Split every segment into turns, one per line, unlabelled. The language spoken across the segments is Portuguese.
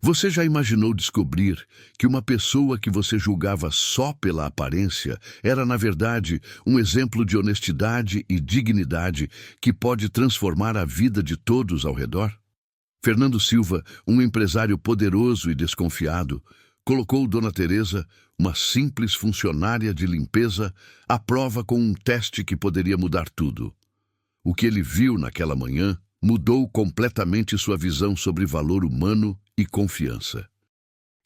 Você já imaginou descobrir que uma pessoa que você julgava só pela aparência era, na verdade, um exemplo de honestidade e dignidade que pode transformar a vida de todos ao redor? Fernando Silva, um empresário poderoso e desconfiado, colocou Dona Teresa, uma simples funcionária de limpeza, à prova com um teste que poderia mudar tudo. O que ele viu naquela manhã mudou completamente sua visão sobre valor humano e confiança.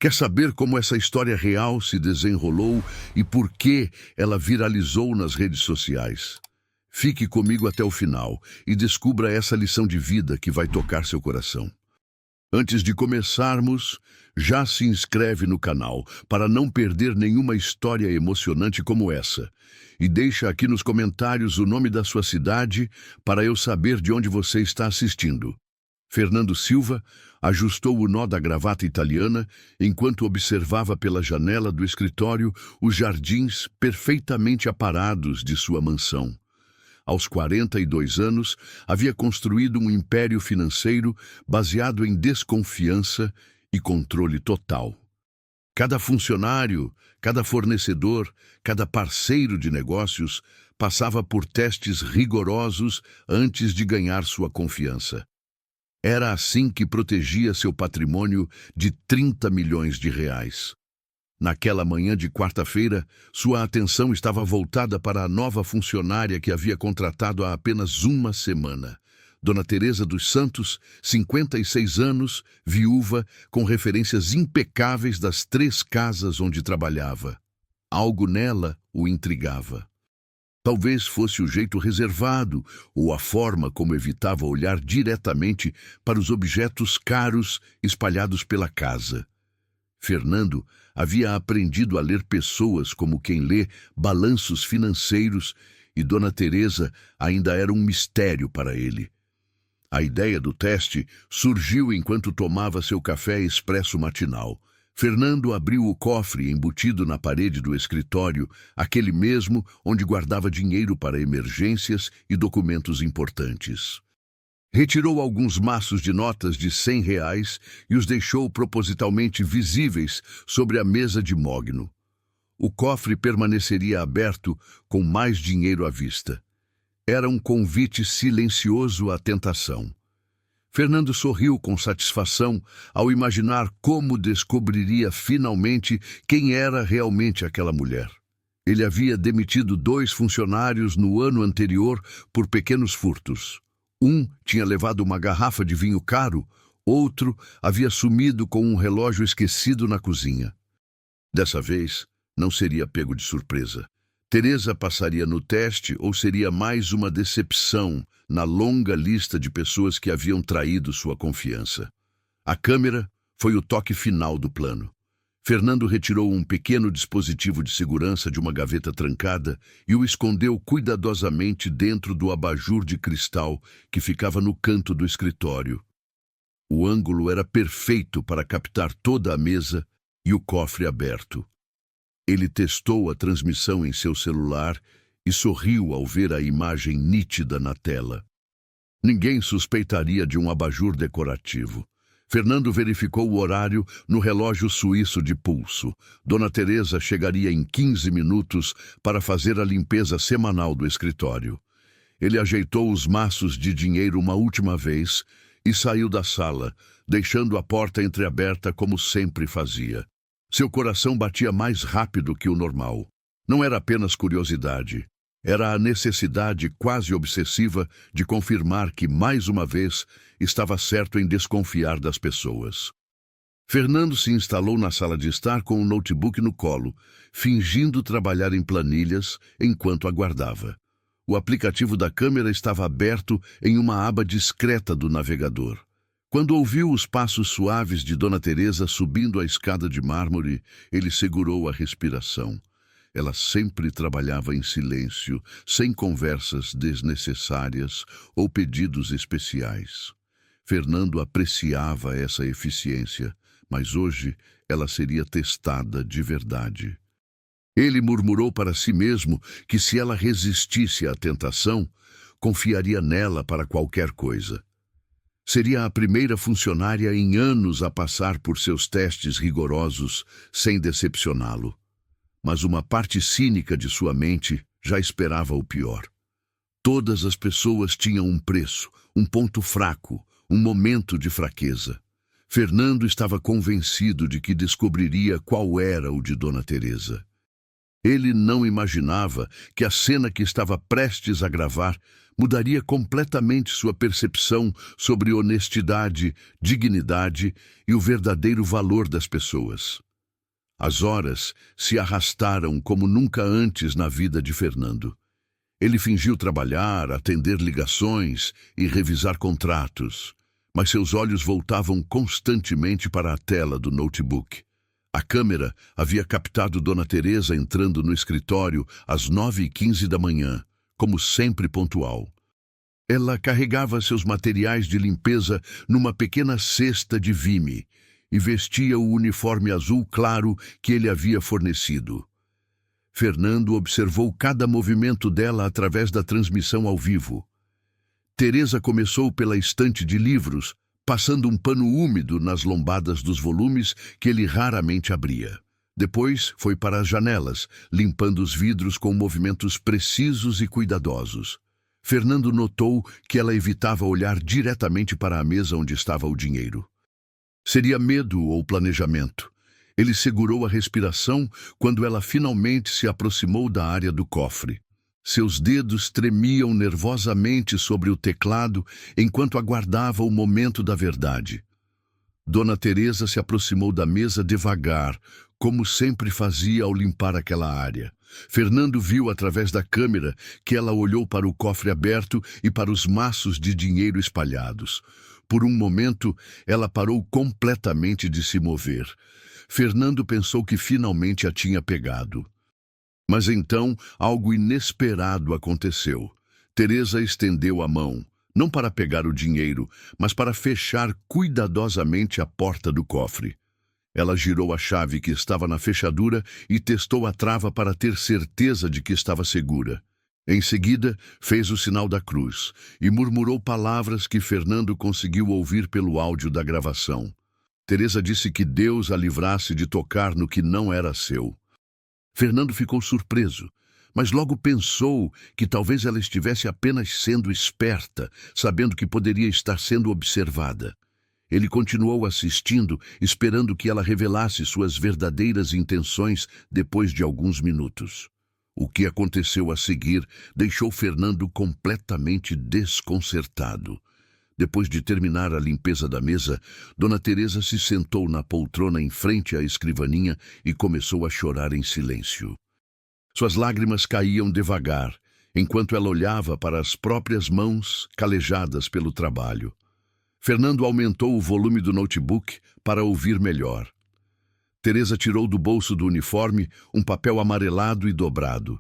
Quer saber como essa história real se desenrolou e por que ela viralizou nas redes sociais? Fique comigo até o final e descubra essa lição de vida que vai tocar seu coração. Antes de começarmos, já se inscreve no canal para não perder nenhuma história emocionante como essa. E deixa aqui nos comentários o nome da sua cidade para eu saber de onde você está assistindo. Fernando Silva ajustou o nó da gravata italiana enquanto observava pela janela do escritório os jardins perfeitamente aparados de sua mansão. Aos 42 anos, havia construído um império financeiro baseado em desconfiança e controle total. Cada funcionário, cada fornecedor, cada parceiro de negócios passava por testes rigorosos antes de ganhar sua confiança. Era assim que protegia seu patrimônio de 30 milhões de reais. Naquela manhã de quarta-feira, sua atenção estava voltada para a nova funcionária que havia contratado há apenas uma semana. Dona Teresa dos Santos, 56 anos, viúva, com referências impecáveis das 3 casas onde trabalhava. Algo nela o intrigava. Talvez fosse o jeito reservado ou a forma como evitava olhar diretamente para os objetos caros espalhados pela casa. Fernando havia aprendido a ler pessoas como quem lê balanços financeiros e Dona Teresa ainda era um mistério para ele. A ideia do teste surgiu enquanto tomava seu café expresso matinal. Fernando abriu o cofre embutido na parede do escritório, aquele mesmo onde guardava dinheiro para emergências e documentos importantes. Retirou alguns maços de notas de R$ 100 e os deixou propositalmente visíveis sobre a mesa de mogno. O cofre permaneceria aberto com mais dinheiro à vista. Era um convite silencioso à tentação. Fernando sorriu com satisfação ao imaginar como descobriria finalmente quem era realmente aquela mulher. Ele havia demitido 2 funcionários no ano anterior por pequenos furtos. Um tinha levado uma garrafa de vinho caro, outro havia sumido com um relógio esquecido na cozinha. Dessa vez, não seria pego de surpresa. Teresa passaria no teste ou seria mais uma decepção na longa lista de pessoas que haviam traído sua confiança. A câmera foi o toque final do plano. Fernando retirou um pequeno dispositivo de segurança de uma gaveta trancada e o escondeu cuidadosamente dentro do abajur de cristal que ficava no canto do escritório. O ângulo era perfeito para captar toda a mesa e o cofre aberto. Ele testou a transmissão em seu celular e sorriu ao ver a imagem nítida na tela. Ninguém suspeitaria de um abajur decorativo. Fernando verificou o horário no relógio suíço de pulso. Dona Teresa chegaria em 15 minutos para fazer a limpeza semanal do escritório. Ele ajeitou os maços de dinheiro uma última vez e saiu da sala, deixando a porta entreaberta como sempre fazia. Seu coração batia mais rápido que o normal. Não era apenas curiosidade. Era a necessidade quase obsessiva de confirmar que, mais uma vez, estava certo em desconfiar das pessoas. Fernando se instalou na sala de estar com um notebook no colo, fingindo trabalhar em planilhas enquanto aguardava. O aplicativo da câmera estava aberto em uma aba discreta do navegador. Quando ouviu os passos suaves de Dona Teresa subindo a escada de mármore, ele segurou a respiração. Ela sempre trabalhava em silêncio, sem conversas desnecessárias ou pedidos especiais. Fernando apreciava essa eficiência, mas hoje ela seria testada de verdade. Ele murmurou para si mesmo que se ela resistisse à tentação, confiaria nela para qualquer coisa. Seria a primeira funcionária em anos a passar por seus testes rigorosos sem decepcioná-lo. Mas uma parte cínica de sua mente já esperava o pior. Todas as pessoas tinham um preço, um ponto fraco, um momento de fraqueza. Fernando estava convencido de que descobriria qual era o de Dona Teresa. Ele não imaginava que a cena que estava prestes a gravar mudaria completamente sua percepção sobre honestidade, dignidade e o verdadeiro valor das pessoas. As horas se arrastaram como nunca antes na vida de Fernando. Ele fingiu trabalhar, atender ligações e revisar contratos, mas seus olhos voltavam constantemente para a tela do notebook. A câmera havia captado Dona Teresa entrando no escritório às 9h15 da manhã, como sempre pontual. Ela carregava seus materiais de limpeza numa pequena cesta de vime e vestia o uniforme azul claro que ele havia fornecido. Fernando observou cada movimento dela através da transmissão ao vivo. Teresa começou pela estante de livros, passando um pano úmido nas lombadas dos volumes que ele raramente abria. Depois foi para as janelas, limpando os vidros com movimentos precisos e cuidadosos. Fernando notou que ela evitava olhar diretamente para a mesa onde estava o dinheiro. Seria medo ou planejamento? Ele segurou a respiração quando ela finalmente se aproximou da área do cofre. Seus dedos tremiam nervosamente sobre o teclado enquanto aguardava o momento da verdade. Dona Teresa se aproximou da mesa devagar, como sempre fazia ao limpar aquela área. Fernando viu através da câmera que ela olhou para o cofre aberto e para os maços de dinheiro espalhados. Por um momento, ela parou completamente de se mover. Fernando pensou que finalmente a tinha pegado. Mas então, algo inesperado aconteceu. Teresa estendeu a mão, não para pegar o dinheiro, mas para fechar cuidadosamente a porta do cofre. Ela girou a chave que estava na fechadura e testou a trava para ter certeza de que estava segura. Em seguida, fez o sinal da cruz e murmurou palavras que Fernando conseguiu ouvir pelo áudio da gravação. Teresa disse que Deus a livrasse de tocar no que não era seu. Fernando ficou surpreso, mas logo pensou que talvez ela estivesse apenas sendo esperta, sabendo que poderia estar sendo observada. Ele continuou assistindo, esperando que ela revelasse suas verdadeiras intenções depois de alguns minutos. O que aconteceu a seguir deixou Fernando completamente desconcertado. Depois de terminar a limpeza da mesa, Dona Teresa se sentou na poltrona em frente à escrivaninha e começou a chorar em silêncio. Suas lágrimas caíam devagar, enquanto ela olhava para as próprias mãos calejadas pelo trabalho. Fernando aumentou o volume do notebook para ouvir melhor. Teresa tirou do bolso do uniforme um papel amarelado e dobrado.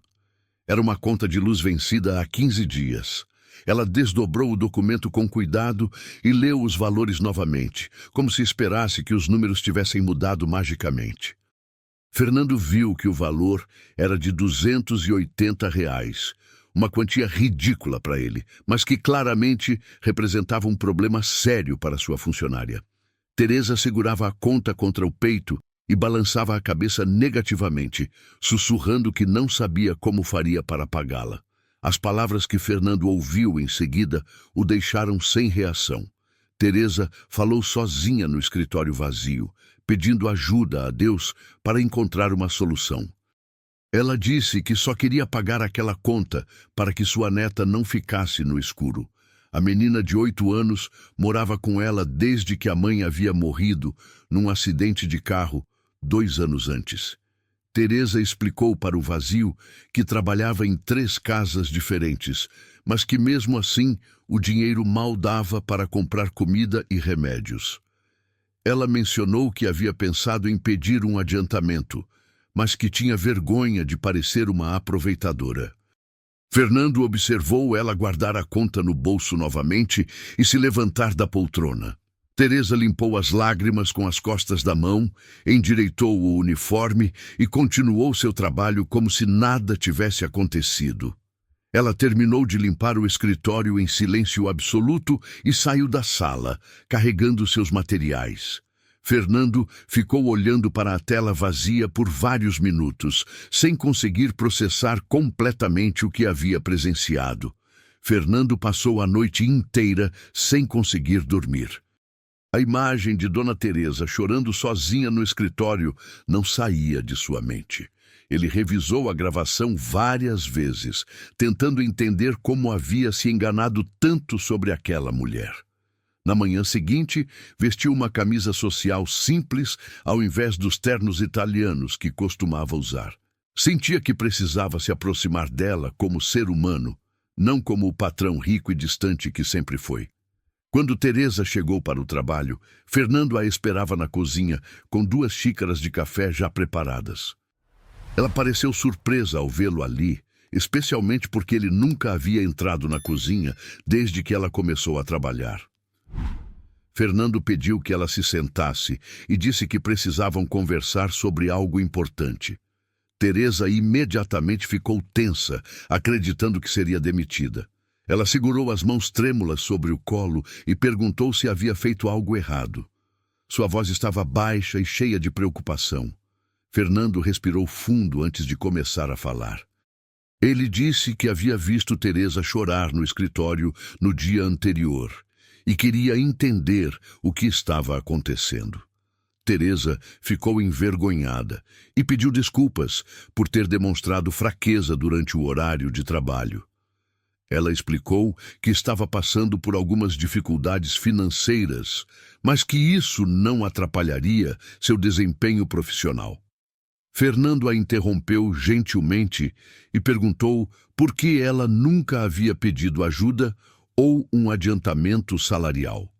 Era uma conta de luz vencida há 15 dias. Ela desdobrou o documento com cuidado e leu os valores novamente, como se esperasse que os números tivessem mudado magicamente. Fernando viu que o valor era de R$ 280, uma quantia ridícula para ele, mas que claramente representava um problema sério para sua funcionária. Teresa segurava a conta contra o peito e balançava a cabeça negativamente, sussurrando que não sabia como faria para pagá-la. As palavras que Fernando ouviu em seguida o deixaram sem reação. Teresa falou sozinha no escritório vazio, pedindo ajuda a Deus para encontrar uma solução. Ela disse que só queria pagar aquela conta para que sua neta não ficasse no escuro. A menina de 8 anos morava com ela desde que a mãe havia morrido num acidente de carro 2 anos antes. Teresa explicou para o vazio que trabalhava em 3 casas diferentes, mas que mesmo assim o dinheiro mal dava para comprar comida e remédios. Ela mencionou que havia pensado em pedir um adiantamento, mas que tinha vergonha de parecer uma aproveitadora. Fernando observou ela guardar a conta no bolso novamente e se levantar da poltrona. Teresa limpou as lágrimas com as costas da mão, endireitou o uniforme e continuou seu trabalho como se nada tivesse acontecido. Ela terminou de limpar o escritório em silêncio absoluto e saiu da sala, carregando seus materiais. Fernando ficou olhando para a tela vazia por vários minutos, sem conseguir processar completamente o que havia presenciado. Fernando passou a noite inteira sem conseguir dormir. A imagem de Dona Teresa chorando sozinha no escritório não saía de sua mente. Ele revisou a gravação várias vezes, tentando entender como havia se enganado tanto sobre aquela mulher. Na manhã seguinte, vestiu uma camisa social simples ao invés dos ternos italianos que costumava usar. Sentia que precisava se aproximar dela como ser humano, não como o patrão rico e distante que sempre foi. Quando Teresa chegou para o trabalho, Fernando a esperava na cozinha com 2 xícaras de café já preparadas. Ela pareceu surpresa ao vê-lo ali, especialmente porque ele nunca havia entrado na cozinha desde que ela começou a trabalhar. Fernando pediu que ela se sentasse e disse que precisavam conversar sobre algo importante. Teresa imediatamente ficou tensa, acreditando que seria demitida. Ela segurou as mãos trêmulas sobre o colo e perguntou se havia feito algo errado. Sua voz estava baixa e cheia de preocupação. Fernando respirou fundo antes de começar a falar. Ele disse que havia visto Teresa chorar no escritório no dia anterior e queria entender o que estava acontecendo. Teresa ficou envergonhada e pediu desculpas por ter demonstrado fraqueza durante o horário de trabalho. Ela explicou que estava passando por algumas dificuldades financeiras, mas que isso não atrapalharia seu desempenho profissional. Fernando a interrompeu gentilmente e perguntou por que ela nunca havia pedido ajuda ou um adiantamento salarial.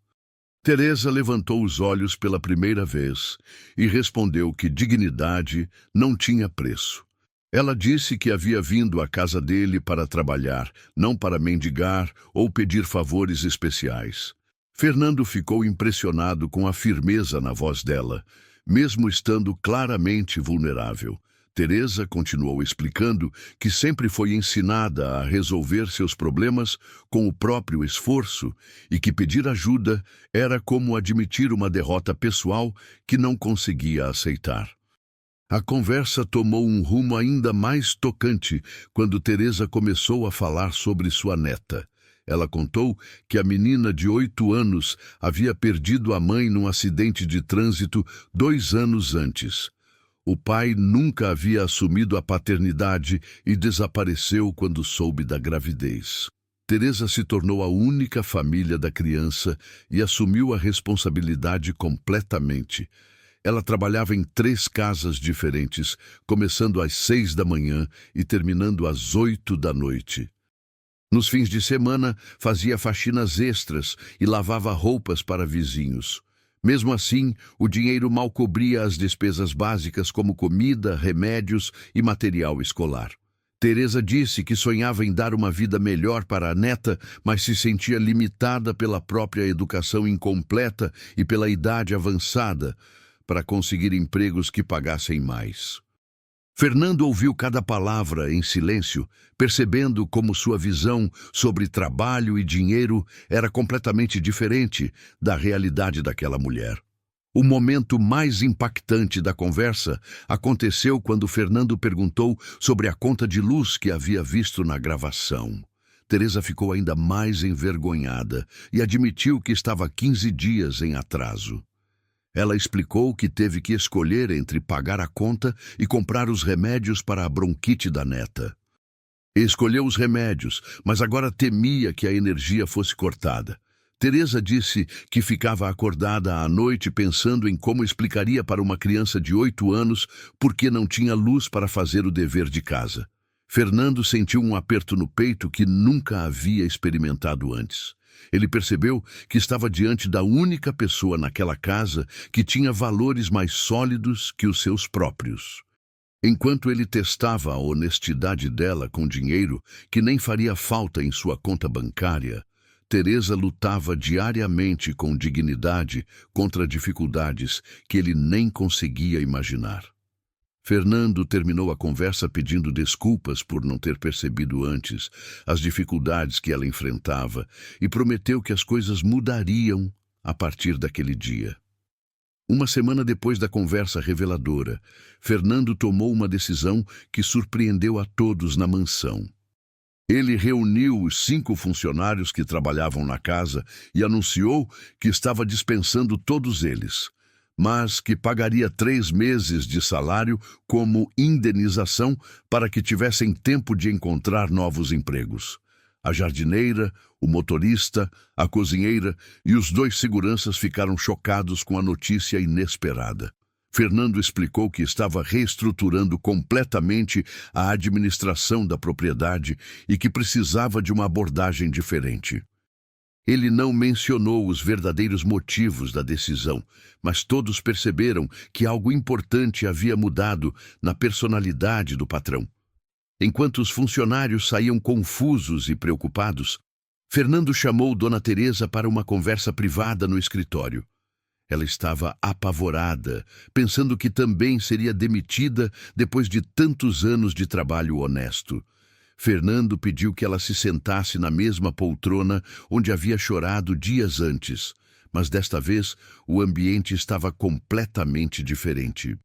Teresa levantou os olhos pela primeira vez e respondeu que dignidade não tinha preço. Ela disse que havia vindo à casa dele para trabalhar, não para mendigar ou pedir favores especiais. Fernando ficou impressionado com a firmeza na voz dela, mesmo estando claramente vulnerável. Teresa continuou explicando que sempre foi ensinada a resolver seus problemas com o próprio esforço e que pedir ajuda era como admitir uma derrota pessoal que não conseguia aceitar. A conversa tomou um rumo ainda mais tocante quando Teresa começou a falar sobre sua neta. Ela contou que a menina de 8 anos havia perdido a mãe num acidente de trânsito 2 anos antes. O pai nunca havia assumido a paternidade e desapareceu quando soube da gravidez. Teresa se tornou a única família da criança e assumiu a responsabilidade completamente. Ela trabalhava em 3 casas diferentes, começando às 6 da manhã e terminando às 8 da noite. Nos fins de semana, fazia faxinas extras e lavava roupas para vizinhos. Mesmo assim, o dinheiro mal cobria as despesas básicas como comida, remédios e material escolar. Teresa disse que sonhava em dar uma vida melhor para a neta, mas se sentia limitada pela própria educação incompleta e pela idade avançada para conseguir empregos que pagassem mais. Fernando ouviu cada palavra em silêncio, percebendo como sua visão sobre trabalho e dinheiro era completamente diferente da realidade daquela mulher. O momento mais impactante da conversa aconteceu quando Fernando perguntou sobre a conta de luz que havia visto na gravação. Teresa ficou ainda mais envergonhada e admitiu que estava 15 dias em atraso. Ela explicou que teve que escolher entre pagar a conta e comprar os remédios para a bronquite da neta. Escolheu os remédios, mas agora temia que a energia fosse cortada. Teresa disse que ficava acordada à noite pensando em como explicaria para uma criança de 8 anos por que não tinha luz para fazer o dever de casa. Fernando sentiu um aperto no peito que nunca havia experimentado antes. Ele percebeu que estava diante da única pessoa naquela casa que tinha valores mais sólidos que os seus próprios. Enquanto ele testava a honestidade dela com dinheiro que nem faria falta em sua conta bancária, Teresa lutava diariamente com dignidade contra dificuldades que ele nem conseguia imaginar. Fernando terminou a conversa pedindo desculpas por não ter percebido antes as dificuldades que ela enfrentava e prometeu que as coisas mudariam a partir daquele dia. Uma semana depois da conversa reveladora, Fernando tomou uma decisão que surpreendeu a todos na mansão. Ele reuniu os 5 funcionários que trabalhavam na casa e anunciou que estava dispensando todos eles, mas que pagaria 3 meses de salário como indenização para que tivessem tempo de encontrar novos empregos. A jardineira, o motorista, a cozinheira e os 2 seguranças ficaram chocados com a notícia inesperada. Fernando explicou que estava reestruturando completamente a administração da propriedade e que precisava de uma abordagem diferente. Ele não mencionou os verdadeiros motivos da decisão, mas todos perceberam que algo importante havia mudado na personalidade do patrão. Enquanto os funcionários saíam confusos e preocupados, Fernando chamou Dona Teresa para uma conversa privada no escritório. Ela estava apavorada, pensando que também seria demitida depois de tantos anos de trabalho honesto. Fernando pediu que ela se sentasse na mesma poltrona onde havia chorado dias antes, mas desta vez o ambiente estava completamente diferente.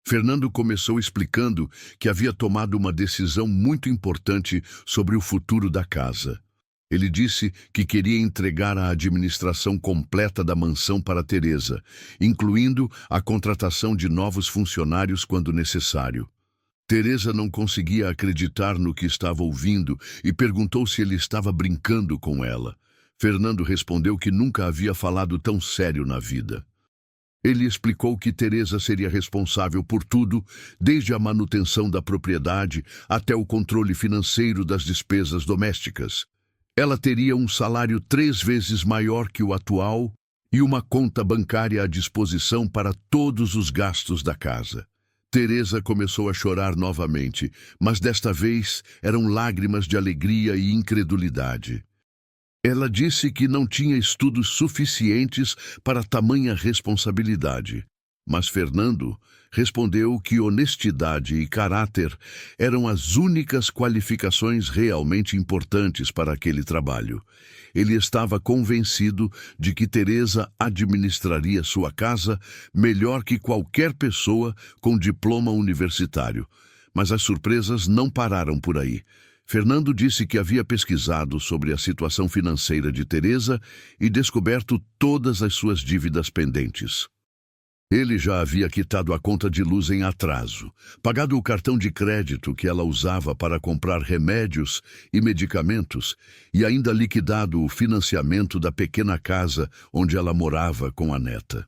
Fernando começou explicando que havia tomado uma decisão muito importante sobre o futuro da casa. Ele disse que queria entregar a administração completa da mansão para Teresa, incluindo a contratação de novos funcionários quando necessário. Teresa não conseguia acreditar no que estava ouvindo e perguntou se ele estava brincando com ela. Fernando respondeu que nunca havia falado tão sério na vida. Ele explicou que Teresa seria responsável por tudo, desde a manutenção da propriedade até o controle financeiro das despesas domésticas. Ela teria um salário 3 vezes maior que o atual e uma conta bancária à disposição para todos os gastos da casa. Teresa começou a chorar novamente, mas desta vez eram lágrimas de alegria e incredulidade. Ela disse que não tinha estudos suficientes para tamanha responsabilidade, mas Fernando respondeu que honestidade e caráter eram as únicas qualificações realmente importantes para aquele trabalho. Ele estava convencido de que Teresa administraria sua casa melhor que qualquer pessoa com diploma universitário. Mas as surpresas não pararam por aí. Fernando disse que havia pesquisado sobre a situação financeira de Teresa e descoberto todas as suas dívidas pendentes. Ele já havia quitado a conta de luz em atraso, pagado o cartão de crédito que ela usava para comprar remédios e medicamentos e ainda liquidado o financiamento da pequena casa onde ela morava com a neta.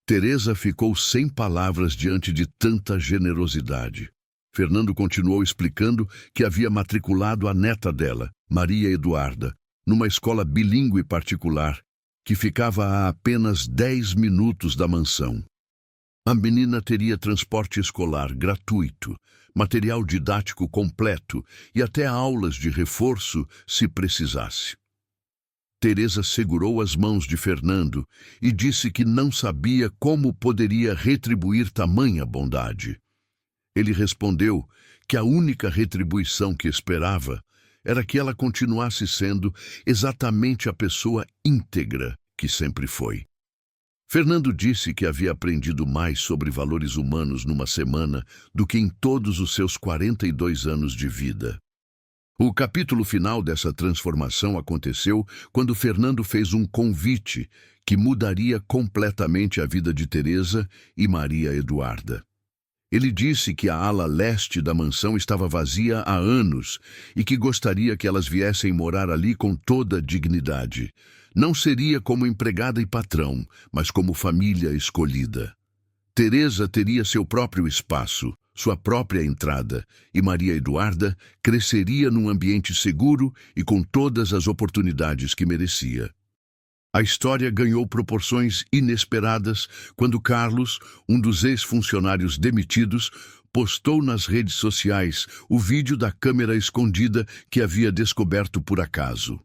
Teresa ficou sem palavras diante de tanta generosidade. Fernando continuou explicando que havia matriculado a neta dela, Maria Eduarda, numa escola bilíngue particular que ficava a apenas 10 minutos da mansão. A menina teria transporte escolar gratuito, material didático completo e até aulas de reforço se precisasse. Teresa segurou as mãos de Fernando e disse que não sabia como poderia retribuir tamanha bondade. Ele respondeu que a única retribuição que esperava era que ela continuasse sendo exatamente a pessoa íntegra que sempre foi. Fernando disse que havia aprendido mais sobre valores humanos numa semana do que em todos os seus 42 anos de vida. O capítulo final dessa transformação aconteceu quando Fernando fez um convite que mudaria completamente a vida de Teresa e Maria Eduarda. Ele disse que a ala leste da mansão estava vazia há anos e que gostaria que elas viessem morar ali com toda dignidade. Não seria como empregada e patrão, mas como família escolhida. Teresa teria seu próprio espaço, sua própria entrada, e Maria Eduarda cresceria num ambiente seguro e com todas as oportunidades que merecia. A história ganhou proporções inesperadas quando Carlos, um dos ex-funcionários demitidos, postou nas redes sociais o vídeo da câmera escondida que havia descoberto por acaso.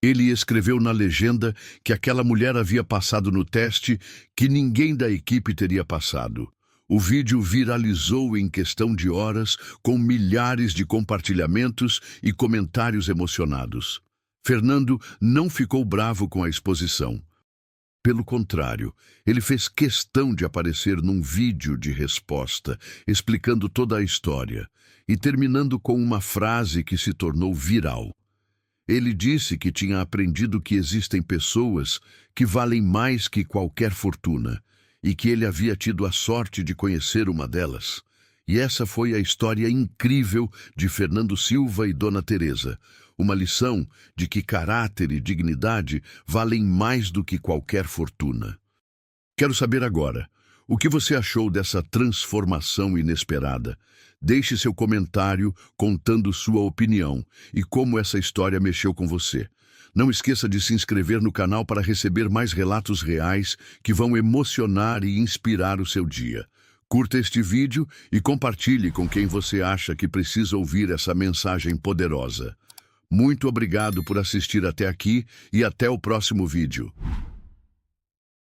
Ele escreveu na legenda que aquela mulher havia passado no teste que ninguém da equipe teria passado. O vídeo viralizou em questão de horas, com milhares de compartilhamentos e comentários emocionados. Fernando não ficou bravo com a exposição. Pelo contrário, ele fez questão de aparecer num vídeo de resposta, explicando toda a história e terminando com uma frase que se tornou viral. Ele disse que tinha aprendido que existem pessoas que valem mais que qualquer fortuna e que ele havia tido a sorte de conhecer uma delas. E essa foi a história incrível de Fernando Silva e Dona Teresa, uma lição de que caráter e dignidade valem mais do que qualquer fortuna. Quero saber agora, o que você achou dessa transformação inesperada? Deixe seu comentário contando sua opinião e como essa história mexeu com você. Não esqueça de se inscrever no canal para receber mais relatos reais que vão emocionar e inspirar o seu dia. Curta este vídeo e compartilhe com quem você acha que precisa ouvir essa mensagem poderosa. Muito obrigado por assistir até aqui e até o próximo vídeo.